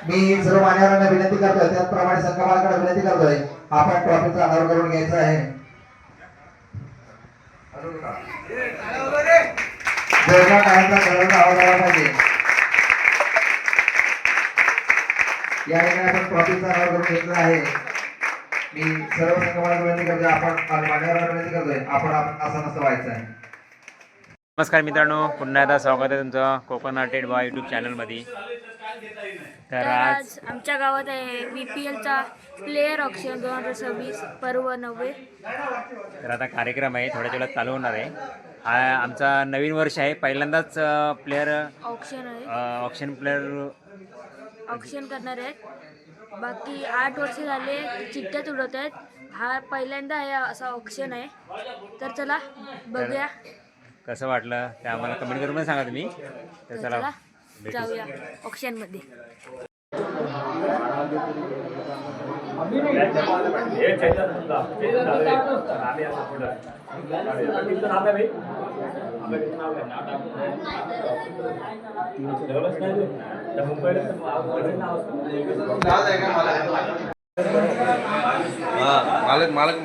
मी सर्व मान्यवरांना विनंती करतोय, त्याचप्रमाणे संघमालकांना विनंती करतोय, आपण ट्रॉफीचा अनावर करून घ्यायचा आहे. जोरदार टाळ्यांचा गडगडाट आवाज आला पाहिजे. या ठिकाणी आपण ट्रॉफीचा अनावर करून घेतला आहे. मी सर्व संघमालकांना विनंती करतोय, आपण मान्यवरांना विनंती करतोय, आपण असं नसतं व्हायचं आहे. नमस्कार मित्रांनो, पुन्हा एकदा स्वागत आहे तुमचं कोकण आर्टेड बॉय यूट्यूब चॅनलमध्ये. तर आज आमच्या गावात आहे BPLचा प्लेयर ऑक्शन 2026 पर्व 9. तर आता कार्यक्रम आहे, थोड्या वेळात चालू होणार आहे. हा आमचा नवीन वर्ष आहे, पहिल्यांदाच प्लेयर ऑक्शन आहे. ऑक्शन प्लेयर ऑक्शन करणार आहेत. बाकी 8 वर्ष झाले चिठ्ठ्या तुडवत आहेत. हा पहिल्यांदा आहे असा ऑक्शन आहे. तर चला बघूया कसं वाटलं ते आम्हाला कमेंट करून पण सांगा तुम्ही. तर चला जाऊया ऑक्शनमध्ये.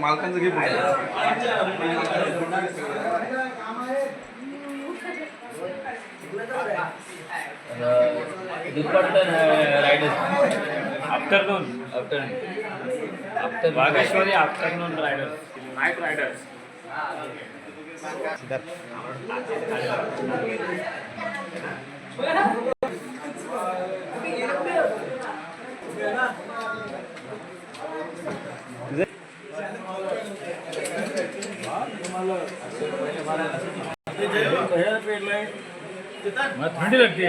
मालकांचं घे. After Vageshwari afternoon riders, night riders. मला थंडी लागते.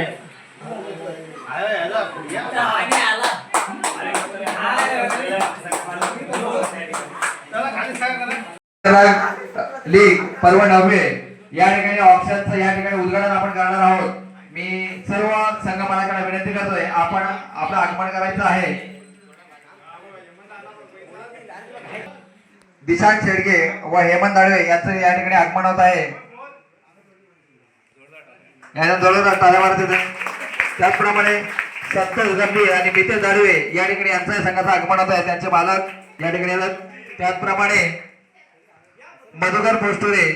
लीग पर्व 9 या ठिकाणी ऑप्शनचं या ठिकाणी उद्घाटन आपण करणार आहोत. मी सर्व संघमालकांना विनंती करतोय, आपण आपलं आगमन करायचं आहे. दिशांत शेडगे व हेमंत दाडवे यांचं या ठिकाणी आगमन होत आहे. यांना जोरदार टाळ्या मारत होते. त्याचप्रमाणे संतोष गंभीर आणि मितेश दाडवे या ठिकाणी यांचं संघाचं आगमन होत आहे. त्यांचे मालक या ठिकाणी येतात. त्याचप्रमाणे मधुकर पोस्टुरे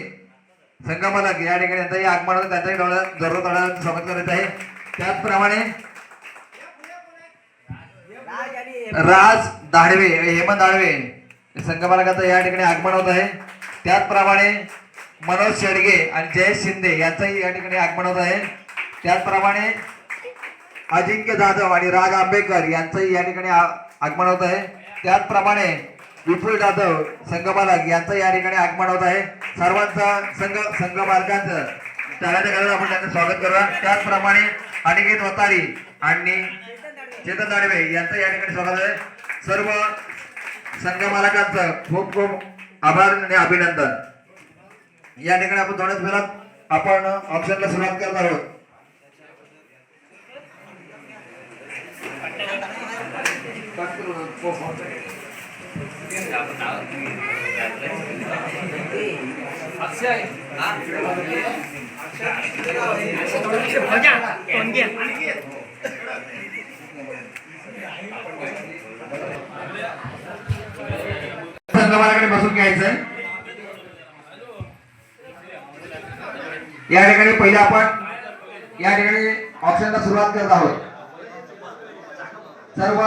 संघमालक या ठिकाणी यांचंही आगमन होतं. त्यांच्याही जोरदार स्वागत करत आहे. त्याचप्रमाणे राज दाडवे हेमंत दाडवे संघमालकाचं या ठिकाणी आगमन होत आहे. त्याचप्रमाणे मनोज शेडगे आणि जयेश शिंदे यांचंही या ठिकाणी आगमन होत आहे. त्याचप्रमाणे अजिंक्य जाधव आणि राज आंबेकर यांचंही या ठिकाणी आगमन होत आहे. त्याचप्रमाणे विपुल जाधव संघमालक यांचं या ठिकाणी आगमन होत आहे. सर्वांचं संघ मालकांचं टाळ्याच्या गजरात आपण त्यांचं स्वागत करूया. त्याचप्रमाणे अनिकेत वतारी आणि चेतन दाडवे यांचं या ठिकाणी स्वागत आहे. सर्व संघ मालकांचं खूप खूप आभार आणि अभिनंदन. या ठिकाणी आपण थोड्याच वेळात आपण ऑप्शनला सुरुवात करत आहोत. संघमालकाने बसून घ्यायचंय. या ठिकाणी पहिले आपण या ठिकाणी ऑप्शनला सुरुवात करत आहोत. सर्व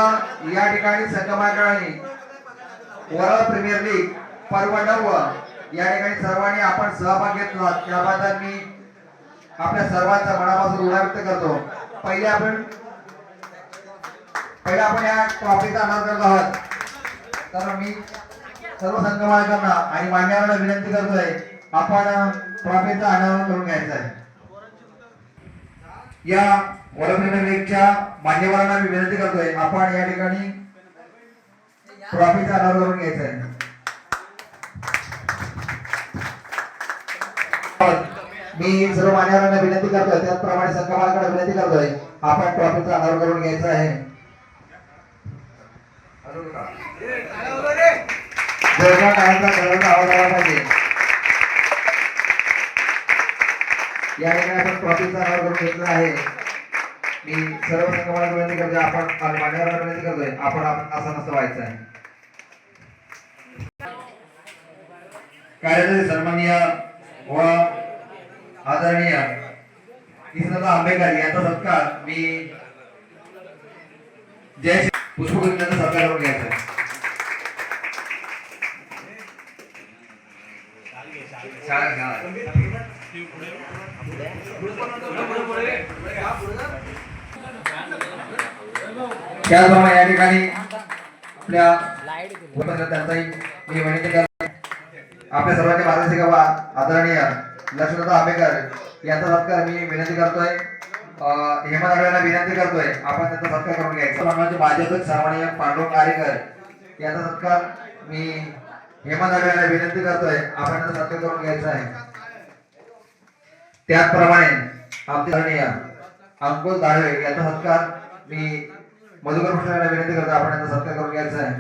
या ठिकाणी संघमालकांनी वर्ल्ड प्रीमियर लीग पर्व 9 या ठिकाणी सर्वांनी आपण सहभाग घेतला, त्याबद्दल मी आपल्या सर्वांचा मनापासून उल्लेख व्यक्त करतो. पहिले आपण या ट्रॉफीचा अनावर करत आहोत. तर मी सर्व संघमालकांना आणि मान्यवरांना विनंती करतोय, आपण ट्रॉफीचा अनावर करून घ्यायचा आहे. या वर्ल्ड प्रीमियर लीगच्या मान्यवरांना मी विनंती करतोय, आपण या ठिकाणी ट्रॉफीचा अनावर करून घ्यायचा आहे. मी सर्व मान्यवरांना विनंती करतोय, त्याचप्रमाणे संघमालकांना विनंती करतोय, आपण ट्रॉफीचा अनावर करून घ्यायचा आहे. जोरदार टाळ्यांचा गडगडाट आवाज आला पाहिजे. या ठिकाणी आपण ट्रॉफीचा अनावर करून घेतला आहे. मी सर्व संघाला विनंती करतोय, आपण मान्यवरांना विनंती करतोय, आपण असं नसतं व्हायचं आहे. कार्यदर्शी सन्माननीय व आदरणीय कृष्णदादा आंबेकर यांचा सत्कार मी जय पुष्पगुच्छ यांचा सत्कार करून घ्यायचा आहे. त्याचप्रमाणे या ठिकाणी आपल्या त्यांचाही मी विनंती करतो, आपल्या सर्वांचे मार्गदर्शक आदरणीय लक्ष्मणदादा आंबेकर यांचा सत्कार मी विनंती करतोय. हेमंत आडवेंना विनंती करतोय, आपण त्यांचा सत्कार करून घ्यायचा. माझ्यातच सन्माननीय पांडुरंग कारेकर यांचा सत्कार मी हेमंत आडवेंना विनंती करतोय, आपण त्यांचा सत्कार करून घ्यायचा आहे. त्याचप्रमाणे आमचे आदरणीय अंकुश दाढवे यांचा सत्कार मी मधुकर कृष्णाला विनंती करतो, आपण त्यांचा सत्कार करून घ्यायचा आहे.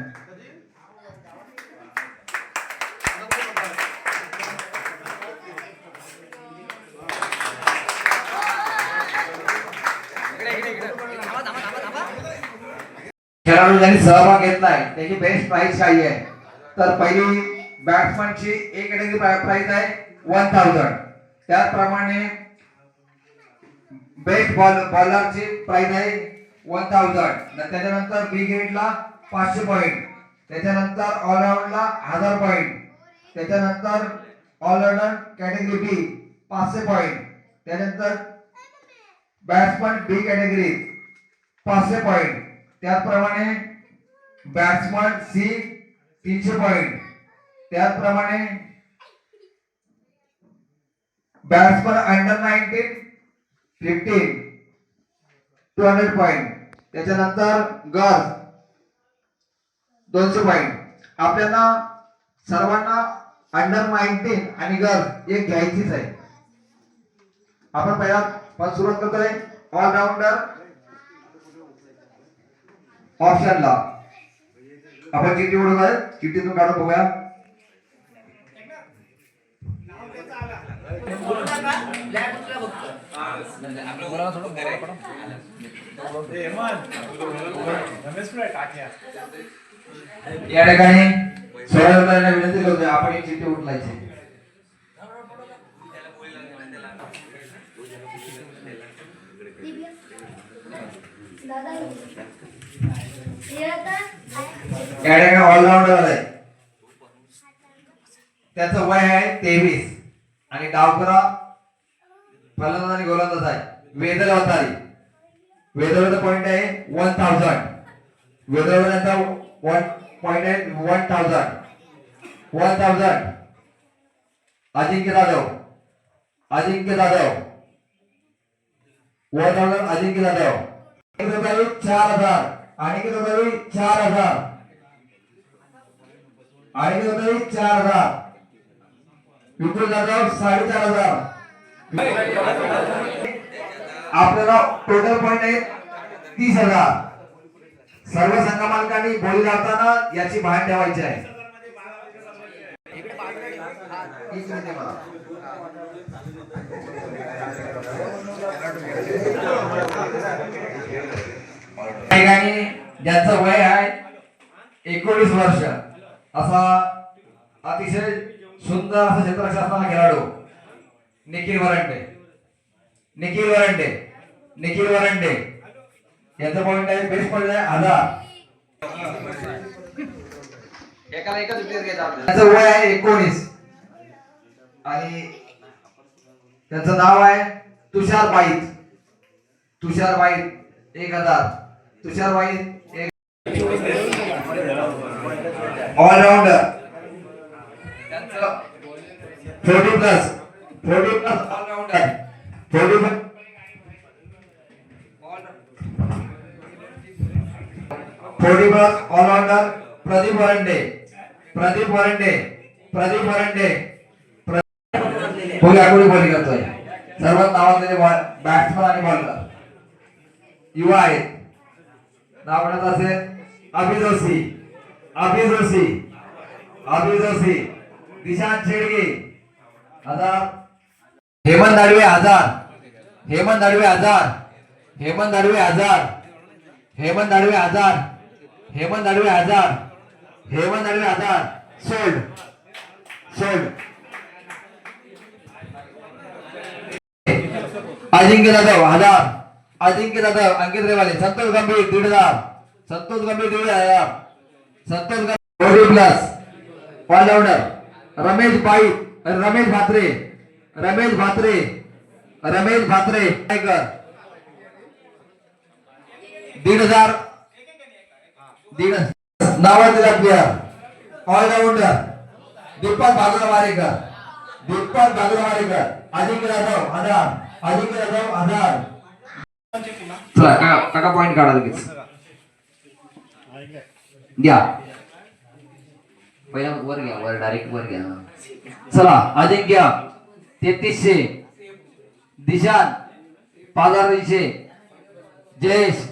खेळाडू ज्यांनी सहभाग घेतलाय त्याची बेस्ट प्राइस काय आहे, तर पहिली बॅट्समनची एक कॅटेगरी प्राइस आहे 1000. त्याचप्रमाणे बेस्ट बॉलरची प्राइस आहे 1000. त्याच्यानंतर बी ग्रेडला 500 पॉइंट, त्याच्यानंतर ऑलराऊंडला 1000 पॉइंट, त्याच्यानंतर ऑलराऊंडर कॅटेगरी बी 500 पॉइंट, त्यानंतर बॅट्समन बी कॅटेगरी 500 पॉइंट, त्याचप्रमाणे बॅट्समन सी 300 पॉइंट, त्याचप्रमाणे बॅट्समन अंडर 19 15 200 पॉइंट, त्याच्यानंतर गर्ल्स 200 पॉइंट. आपल्याला सर्वांना अंडर 19 आणि गर्ल्स एक घ्यायचीच आहे. आपण पहिला सुरुवात करतोय ऑलराऊंडर ऑप्शनला. आपण चिठ्ठी उडवत आहे, चिठ्ठीतून काढून बघूया. या ठिकाणी सोळा विनंती करतोय, आपण एक चिठ्ठी उचलायची. ऑलराऊंडर आहे, त्याचं वय आहे 23 आणि डावकरा फलंदाज आणि गोलंदाज आहे. वेदरवतारी, वेदरचा पॉइंट आहे 1000. वेदरवताचा पॉइंट आहे 1000. अजिंक्य जाधव 1000. अजिंक्य जाधव 4000 आणि किती होतं 4000 आणि किती होतं 4000. विपुल जाधव 4500. आपल्याला टोटल पॉइंट आहे 30000. सर्व संघ मालकांनी बोली लावताना याची भान ठेवायची आहे. ज्याचं वय आहे 19 वर्ष असा अतिशय सुंदर असा क्षेत्ररक्षण असणारा खेळाडू निखिल वरंडे याचा पॉइंट आहे बेस्ट पॉइंट आहे 1000. एकाला एकच विकेट घ्यायचा. त्याचं वय आहे 19 आणि त्याचं नाव आहे तुषार बाईत 1000. तुषार Bait all-rounder 40+ all-rounder 40+ all-rounder Pradeep वरंडे बोली आठवडी बोली करतोय. सर्वात नावाजलेले बॅट्समन आणि बॉलर युवा आहेत. नाव असेल अभि जोशी, दिशांत शेडगे 1000. हेमंत दाडवे 1000. Hemant Dadve 1000, Hemant Dadve 1000, Hemant Dadve 1000, Hemant Dadve 1000, sold sold. अजिंक्य जाधव 1000, अजिंक्य जाधव, अंकित रेवाले, संतोष गंभीर 1500, संतोष गंभीर 1500, संतोष गंभीर plus allrounder. Ramesh Bai, Ramesh Bhatre, Ramesh Bhatre, Ramesh Bhatre tiger 1500, 1500. नावाजलेला प्लेयर ऑलराउंडर दीपक बागुरा वारेकर, दीपक बागुरा वारेकर. अजिंक्य जाधव 1000, अजिंक्य जाधव 1000. चला काका पॉइंट काढा लगेच द्या. पहिला वर घ्या, वर डायरेक्ट वर घ्या. चला अजिंक्य 3300, दिशान 5200, जयेश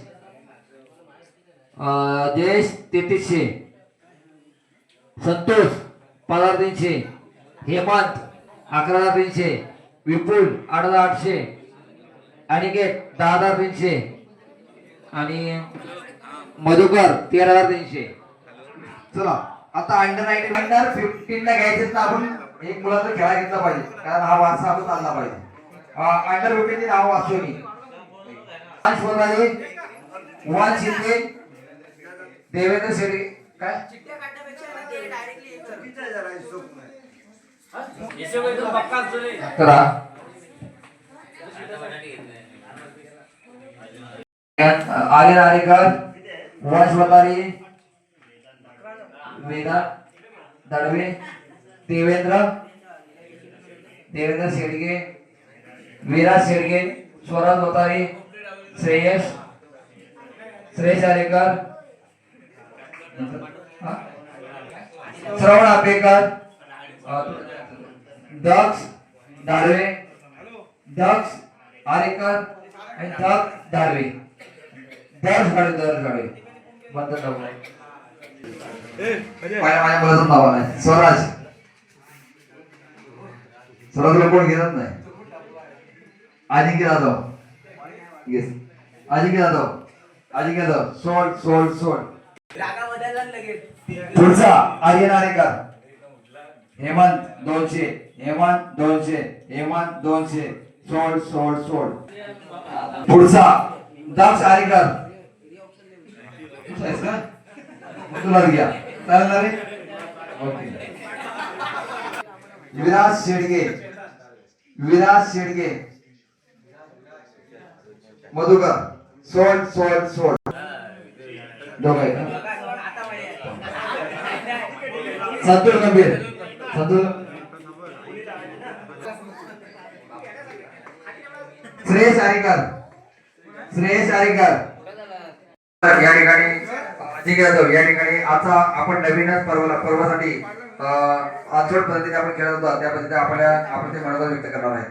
जयेश 3300, संतोष 5300, हेमंत 11300, विपुल 8800, अनिकेत 10300 आणि मधुकर 13300. चला आता अंडर 19 अंडर 15 ला घ्यायचे तर आपण एक मुलाचा खेळा घेतला पाहिजे, कारण हा वारसा आपण चालला पाहिजे. अंडर 15 चे नाव वाचतो मी. वांश बोलाले, वांश शिंदे, देवेंद्र शेडगे. काय करा आर्यन आरेकर, वंश वतारी, वेदा दडवे, देवेंद्र शेडगे, विराज शेडगे, स्वराज वतारी, श्रेयस आरेकर, श्रवण आपेकर, दक्ष दाडवे, दक्ष आरेकर आणि दक्ष दाडवे. दर्श गाडवे बंद करू. माझ्या मुलाचं नाव नाही स्वराज. स्वराजला कोण घेत नाही. अजिंक्य जाधव, येस अजिंक्य जाधव, अजिंक्य जाधव सोड सोड सोड. पुढचा आर्यन आरेकर, हेमंत 200, हेमंत 200, हेमंत 200, सोड सोड सोड. पुढचा दक्ष आरेकर, तुला घ्या चालणार रे. ओके. विराज शेडगे, विराज शेडगे, मधुकर सोड सोड सोड. दोघे संतोष गंभीर, संतोष श्रेयस आरेकर, श्रेयस आरेकर. या ठिकाणी या ठिकाणी आता आपण नवीनच पर्वासाठी आजोड पद्धतीने आपण खेळत होतो, त्या पद्धतीने आपण ते मनोगत व्यक्त करणार आहे.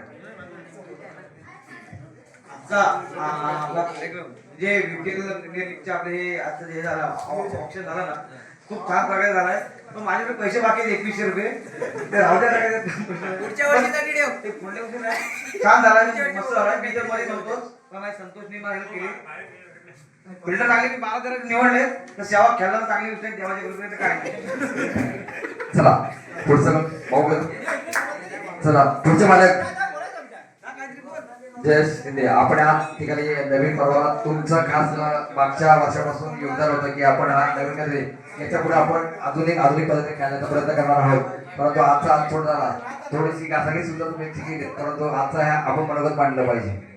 जे आपले हे आता जे झालं ऑप्शन झाला ना, खूप छान प्रकारे झालाय. पण माझ्याकडे पैसे बाकी आहेत 2100 रुपये. ते राहू द्या, पुढच्या वर्षी छान झाला, मस्त झाला. मी तर मध्ये नव्हतो, पण संतोषने मला हेल्प केली. फिल्टर चांगले मी 12 जण निवडले तर सेवा खेळायला चांगली होते. देवाच्या कृपेने काय नाही. चला पुढचं भाऊ. चला पुढचे मालक जय शिंदे. आपण या ठिकाणी नवीन पर्वाला तुमचं खास मागच्या वर्षापासून योगदान होतं की आपण हा नवीन मध्ये याच्या पुढे आपण आधुनिक पद्धतीने खेळण्याचा प्रयत्न करणार आहोत. परंतु आजचा आज थोडा झाला, थोडीशी सगळी सुद्धा तुम्ही केली, परंतु आजचा ह्या आपण मनोगत मांडलं पाहिजे.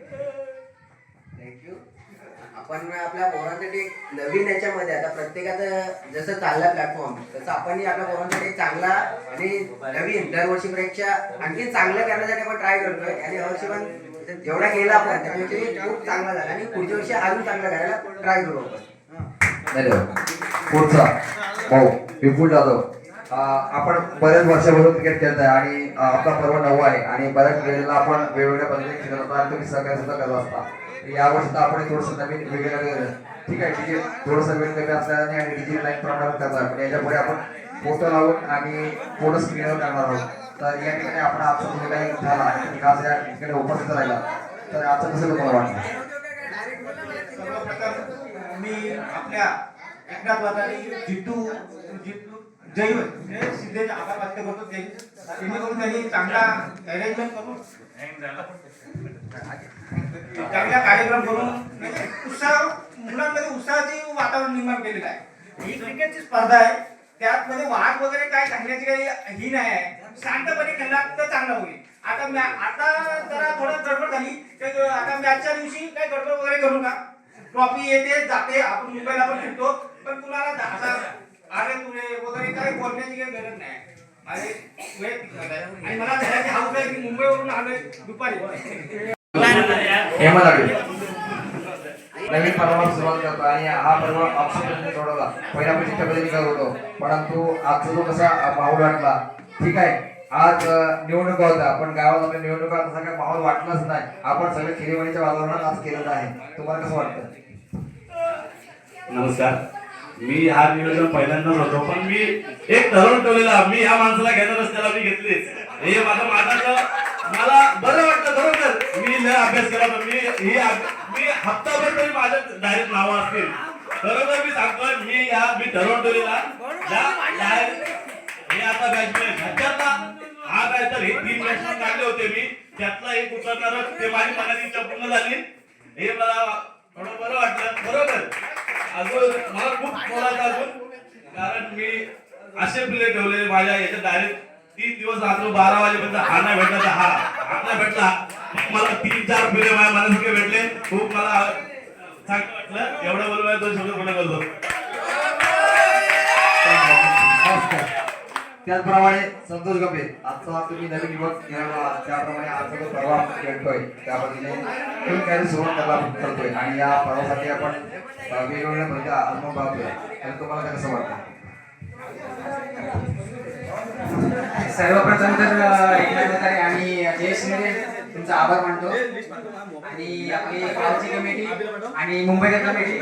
आपण आपल्या पोरांसाठी एक नवीन याच्यामध्ये आता प्रत्येकाचं जसं चालला प्लॅटफॉर्म तसं आपणही आपल्या पोरांसाठी एक चांगला आणि नवीन दरवर्षीपेक्षा आणखी चांगलं करण्यासाठी आपण ट्राय करतोय. आणि यावर्षी पण जेवढा केला आपण त्यापेक्षा खूप चांगला झाला आणि पुढच्या वर्षी अजून चांगला करायला ट्राय करू आपण. धन्यवाद. पुढचा भाऊ विपुल जाधव. आपण बऱ्याच वर्षापासून क्रिकेट खेळत आहे आणि आपला पर्व 9 आहे आणि बऱ्याच वेळेला आपण वेगवेगळ्या पद्धतीने खेळत होतो आणि तुम्ही सहकार्य सुद्धा करत असता. या वर्षी तर आपण थोडंसं नवीन वेगवेगळं ठीक आहे, डीजे थोडंसं वेळ कमी असल्याने आणि डीजे लाईन प्रमाणात करणार, पण याच्या पुढे आपण फोटो लावून आणि फोटो स्क्रीनवर करणार आहोत. तर या ठिकाणी आपण आजचा तुम्ही काही झाला आणि खास या ठिकाणी उपस्थित राहिला तर आजचं कसं तुम्हाला वाटतं? सर्वप्रथम मी आपल्या एकनाथ वाटाणे जितू जैव सिद्धेचे आभार व्यक्त करतो. जेणेकरून त्यांनी चांगला अरेंजमेंट करून चांगला कार्यक्रम करून मुलांमध्ये उत्साहाचे वातावरण निर्माण केलेलं आहे. ही क्रिकेटची स्पर्धा आहे, त्यात मध्ये वाद वगैरे काय घालण्याची काही ही नाही आहे. शांतपणे खेळला तर चांगला होईल. आता जरा थोडं गडबड झाली तर आता मॅचच्या दिवशी काही गडबड वगैरे करू नका. ट्रॉफी येते जाते, आपण मुंबईला पण फिरतो, पण कुणाला अरे तुले वगैरे काही बोलण्याची काही गरज नाही. माझे आणि मला घराची हाऊस आहे की मुंबईवरून आलोय दुपारी. हेमा दाढवे नवीन पर्वाला सुरुवात करतो आणि हा पर्व ऑप्शन सोडवला. पहिल्या परीक्षेच्या पद्धती करत होतो, परंतु आजचा जो कसा माहोल वाटला. ठीक आहे, आज निवडणुका होता, पण गावात आपल्या निवडणुका तसा काही माहोल वाटलाच नाही. आपण सगळे खेळीमेळीच्या वातावरणात आज केलेलं आहे. तुम्हाला कसं वाटतं? नमस्कार. मी हा नियोजन पहिल्यांदाच होतो, पण मी एक ठरवून ठेवलेला, मी ह्या माणसाला घेणारच, त्याला मी घेतलीच. हे मला बरं वाटलं. बरोबर, मी लय अभ्यास केला, तर मी हप्ताभर तरी माझ्या डायरेक्ट नावं असतील. बरोबर मी सांगतोय, मी ठरवून ठेवलेला हे आता बॅट्समॅन हा काय तर हे 3 बॅट्समॅन काढले होते मी, त्यातला एक उतरणार, ते माझी मनाची इच्छा पूर्ण झाली. हे मला थोडं बरं वाटलं. बरोबर, अजून मला खूप बोलायचं अजून, कारण मी असे प्ले ठेवले माझ्या याच्यात. डायरेक्ट 3 दिवस रात्र 12 वाजेपर्यंत हा नाही भेटला तर हा नाही भेटला. मला 3-4 प्ले माझ्या मनासारखे भेटले. खूप मला चांगलं वाटलं. एवढं बोलून तो शब्द पुन्हा बोलतो. त्याचप्रमाणे संतोष गपे, आजचा तुम्ही नवीन युवक खेळाडू, त्याप्रमाणे आजचा जो पर्व खेळतोय त्या पद्धतीने तुम्ही काही सुरुवात करायला करतोय आणि या पर्वासाठी आपण वेगवेगळ्या पद्धती अनुभव पाहतोय. तर तुम्हाला कसं वाटतं? सर्वप्रथम तर एकनाथ वाटाणे आणि जय शिंदे तुमचा आभार मानतो. आणि आपली गावची कमिटी आणि मुंबईकर कमिटी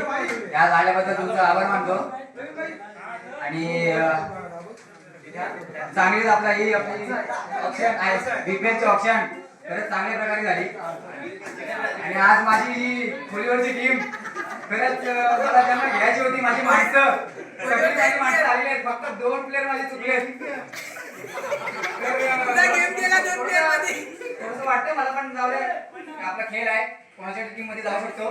या झाल्याबद्दल तुमचा आभार मानतो. आणि चांगलीच आपली ऑप्शन आहे, बिग बॅचची ऑप्शन खरंच चांगल्या प्रकारे झाली. आणि आज माझी जी खोलीवरची टीम खरंच मला त्यांना घ्यायची होती. माझी माणसं सगळी माझी माणसं आलेली आहेत, फक्त 2 प्लेअर माझे चुकले. थोडंसं वाटतं मला, पण जाऊ दे, आपला खेळ आहे, कोणाच्या टीम मध्ये जाऊ शकतो.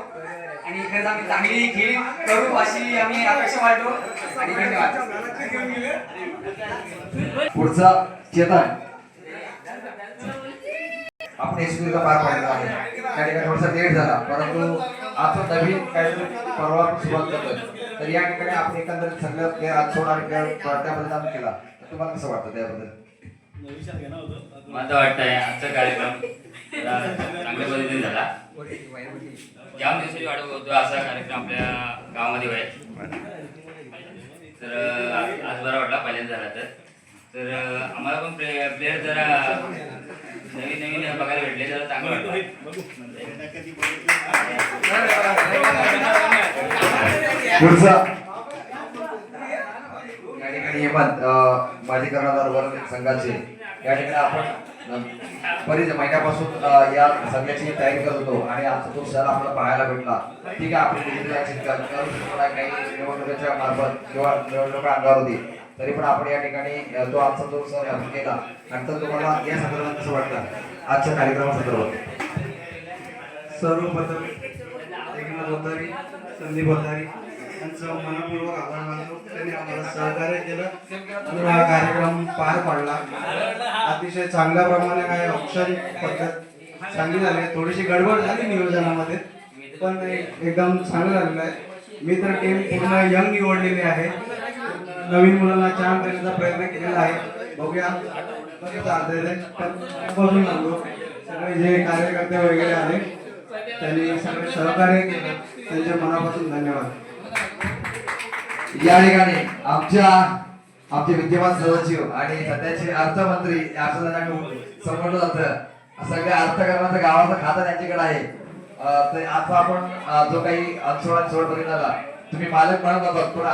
आणि खरंच आम्ही चांगली खेळी करू अशी आम्ही अपेक्षा बाळगतो. आणि धन्यवाद. पुढचा चेतन, आपण एसपीला पार पाडला आहे. त्या ठिकाणी थोडासा लेट झाला, परंतु आपण नवीन काहीतरी परवा सुरुवात करतोय. तर या ठिकाणी आपण एकंदरीत सगळं प्लेअर आजोड आणि त्याबद्दल केला. तर तुम्हाला कसं वाटतं त्याबद्दल? मला वाटतंय आजचा कार्यक्रम चांगल्या पद्धतीने झाला. जाम दिवसाची वाट होतो असा कार्यक्रम आपल्या गावामध्ये व्हायचा. तर आज बरा वाटला पहिल्यांदा झाला. तर आम्हाला पण प्लेयर जरा नवीन बघायला भेटले, जरा चांगलं वाटलं. पुढचा या ठिकाणी हेमंत, माजी कर्णधार वर्ग संघाचे. या ठिकाणी आपण बरीच महिन्यापासून या सगळ्याची तयारी करत होतो आणि आजचा तो सण आपल्याला पाहायला भेटला. ठीक आहे, आपण काही निवडणुकीच्या मार्फत किंवा निवडणुका अंगावर होती, तरी पण आपण या ठिकाणी तो आजचा तो सण आपण केला. नंतर तुम्हाला या संदर्भात कसं वाटतं आजच्या कार्यक्रमासंदर्भात? सर्वप्रथम एकनाथ वाटाणे, संदीप वाटाणे यांचं मनपूर्वक आभार मानतो. त्यांनी आम्हाला सहकार्य केलं आणि हा कार्यक्रम पार पाडला. अतिशय चांगल्या प्रमाणे काय ऑप्शन पद्धत चांगली झाली. थोडीशी गडबड झाली नियोजनामध्ये, पण एकदम चांगलं झालेलं आहे. मी तर टीम पूर्ण यंग निवडलेली आहे. नवीन मुलांना छान देण्याचा प्रयत्न केलेला आहे. बघूया कसं चालतंय. बघून लागलो सगळे जे कार्यकर्ते वगैरे आले त्यांनी सगळे सहकार्य केलं, त्यांच्या मनापासून धन्यवाद. या ठिकाणी आमचे विद्यमान सचिव आणि सध्याचे अर्थमंत्री समोर जातं सगळ्या अर्थकारणाचं गावाचं खातं त्यांच्याकडे आहे. तर आता आपण जो काही सोड बघितला, तुम्ही मालक म्हणत होता, पण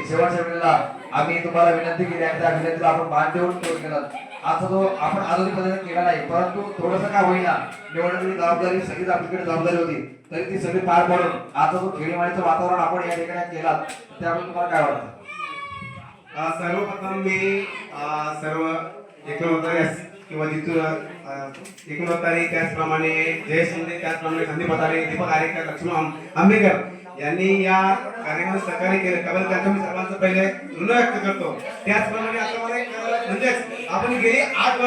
शेवटच्या वेळेला आम्ही तुम्हाला विनंती केली आणि त्या विनंतीला आपण मान देऊन केलं. आता जो आपण आधुनिक पद्धतीने केला नाही, परंतु थोडंसं काय होईना निवडणुकीची जबाबदारी सगळीच आपल्याकडे जबाबदारी होती, तरी ती सगळी पार पडून आता जो खेळीमाळीचं वातावरण आपण या ठिकाणी केला, त्याबद्दल तुम्हाला काय वाटतं? सर्वप्रथम मी सर्व एकूणतारी किंवा जिथून एकूणतारी, त्याचप्रमाणे जय शिंदे, त्याचप्रमाणे संदीप पतारे, दीपक आरेकर, लक्ष्मण आंबेकर यांनी या कार्यक्रमात सहकार्य केले, त्याबद्दल त्यांचं मी सर्वांचं पहिले ऋण व्यक्त करतो. त्याचप्रमाणे आता मला म्हणजेच आपण गेली 8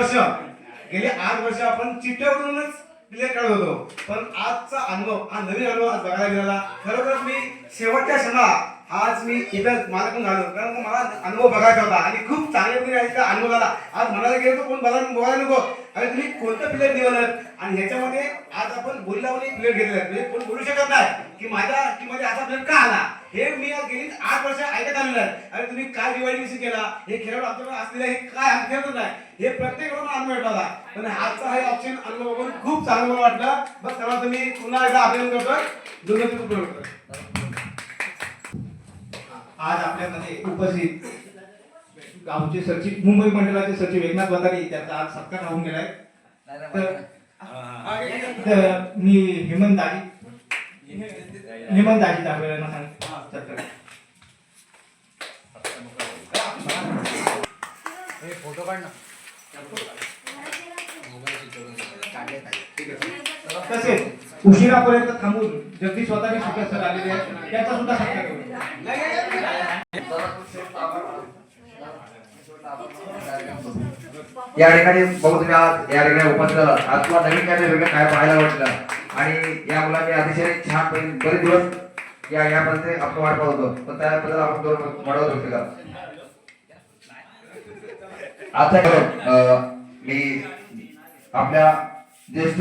वर्ष आपण चिठ्ठ्यावरूनच क्लिअर करत होतो, पण आजचा अनुभव हा नवीन अनुभव आज बघायला मिळाला. खरोखर मी शेवटच्या क्षणाला आज मी इथं मला पण झालो, कारण मला अनुभव बघायचा होता आणि खूप चांगल्या पद्धतीने अनुभव झाला. आज म्हणायला गेलो कोण बोलायला नको, आणि तुम्ही कोणतं प्लेअर निवडलं आणि ह्याच्यामध्ये आज आपण बोलल्यावर प्लेअर घेतले, म्हणजे कोण बोलू शकत नाही की माझ्या टीमध्ये असा प्लेअर का आला. हे मी आज गेली 8 वर्ष ऐकत आलेलं आहे. आणि तुम्ही काय डिवाइड विषय केला, हे खेळाडू आमच्याकडे असलेले हे काय खेळतच नाही, हे प्रत्येक वेळेला अनुभव भेटला. पण आजचा हे ऑप्शन अनुभव बघून खूप चांगलं मला वाटलं. बस सर्वांचं मी पुन्हा एकदा अभिनंदन करतो. आज आपल्यामध्ये उपस्थित गावचे सचिव, मुंबई मंडळाचे सचिव एकनाथ वतारी, त्याचा आज सत्कार होऊन गेलाय. तर मी हेमंत दाजी आपल्याला सांगतो. फोटो काढ ना. तसेच उशिरापर्यंत थांबून जगदीश वतारी सुखसर आलेले आहेत, त्याचा सुद्धा सत्कार करू. या ठिकाणी बघू तुम्ही आज या ठिकाणी उपस्थित झालात. आज तुला नवीन काय वेगळं काय पाहायला वाटलं, आणि या मुलांनी अतिशय छान बरेच दिवस या पद्धतीने आपण वाट पाहत होतो, पण त्याबद्दल आपण दोन म्हणत होतो का आता मी आपल्या ज्येष्ठ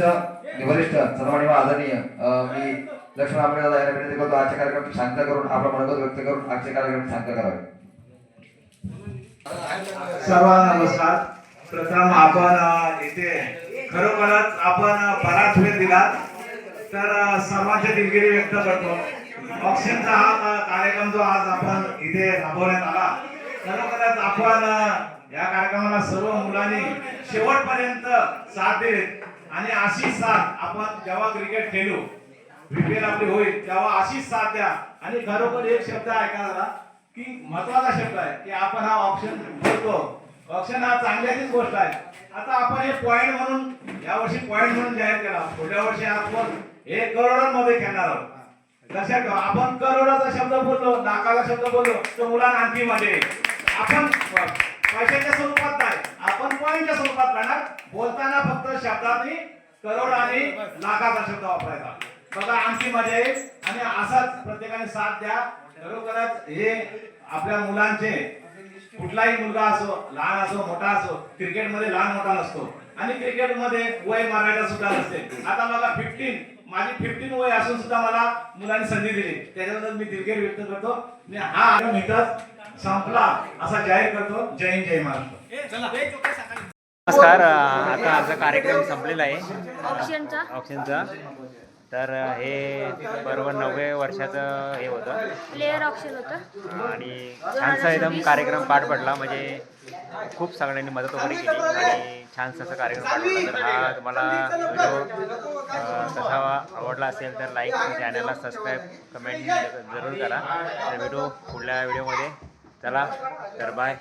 वरिष्ठ सर्वांनी आदरणीय मी लक्ष्मण आंबेकर दादा यांना विनंती करतो आजच्या कार्यक्रम शांत करून आपला मनोगत व्यक्त करून आजचे कार्यक्रम शांत करावे. सर्वांना नमस्कार. प्रथम आपण इथे खरोखरच आपण बराच वेळ दिला, तर सर्वांचे दिलगिरी व्यक्त करतो. ऑक्सिजनचा हा कार्यक्रम जो आज आपण इथे राबवण्यात आला, खरोखरच आपण या कार्यक्रमाला सर्व मुलांनी शेवटपर्यंत साथ दिली, आणि अशीच साथ आपण जेव्हा क्रिकेट खेळू, विकेट आपली होईल तेव्हा अशीच साथ द्या. आणि खरोखर एक शब्द ऐका जरा की महत्वाचा शब्द आहे की आपण हा ऑप्शन बोलतो, ऑप्शन हा चांगल्याचीच गोष्ट आहे. आता आपण हे पॉइंट म्हणून यावर्षी पॉइंट म्हणून जाहीर केला, पुढल्या वर्षी आपण 1 करोडांमध्ये खेळणार आहोत. लक्षात ठेवा, आपण करोडाचा शब्द बोललो, लाखाचा शब्द बोललो, तो मुलांना आणखी मध्ये आपण पैशाच्या स्वरूपात नाही, आपण पॉइंटच्या स्वरूपात करणार. बोलताना फक्त शब्दांनी करोड आणि लाखाचा शब्द वापरायचा, बघा आणखी मजा येईल. आणि असाच प्रत्येकाने साथ द्या. खरोखरच हे आपल्या मुलांचे, कुठलाही मुलगा असो, लहान असो मोठा असो, क्रिकेटमध्ये लहान मोठा नसतो, आणि क्रिकेटमध्ये वय मर्यादा सुद्धा नसते. आता मला 15 वय असून सुद्धा मला मुलांनी संधी दिली, त्याच्याबद्दल मी दिलगिरी व्यक्त करतो. मी हा इथंच संपला असा जाहीर करतो. जय हिंद, जय महाराष्ट्र. नमस्कार. आता आमचा कार्यक्रम संपलेला आहे ऑप्शनचा. तर हे बरोबर 90 वर्षाचं हे होतं, प्लेअर ऑप्शन होतं, आणि छानसा एकदम कार्यक्रम पार पडला. म्हणजे खूप सगळ्यांनी मदत वगैरे केली आणि छानसा असा कार्यक्रम पार पडला. तर हा तुम्हाला व्हिडिओ कसा आवडला असेल तर लाईक, चॅनलला सबस्क्राईब, कमेंट जरूर करा. तर भेटू पुढल्या व्हिडिओमध्ये. चला तर बाय.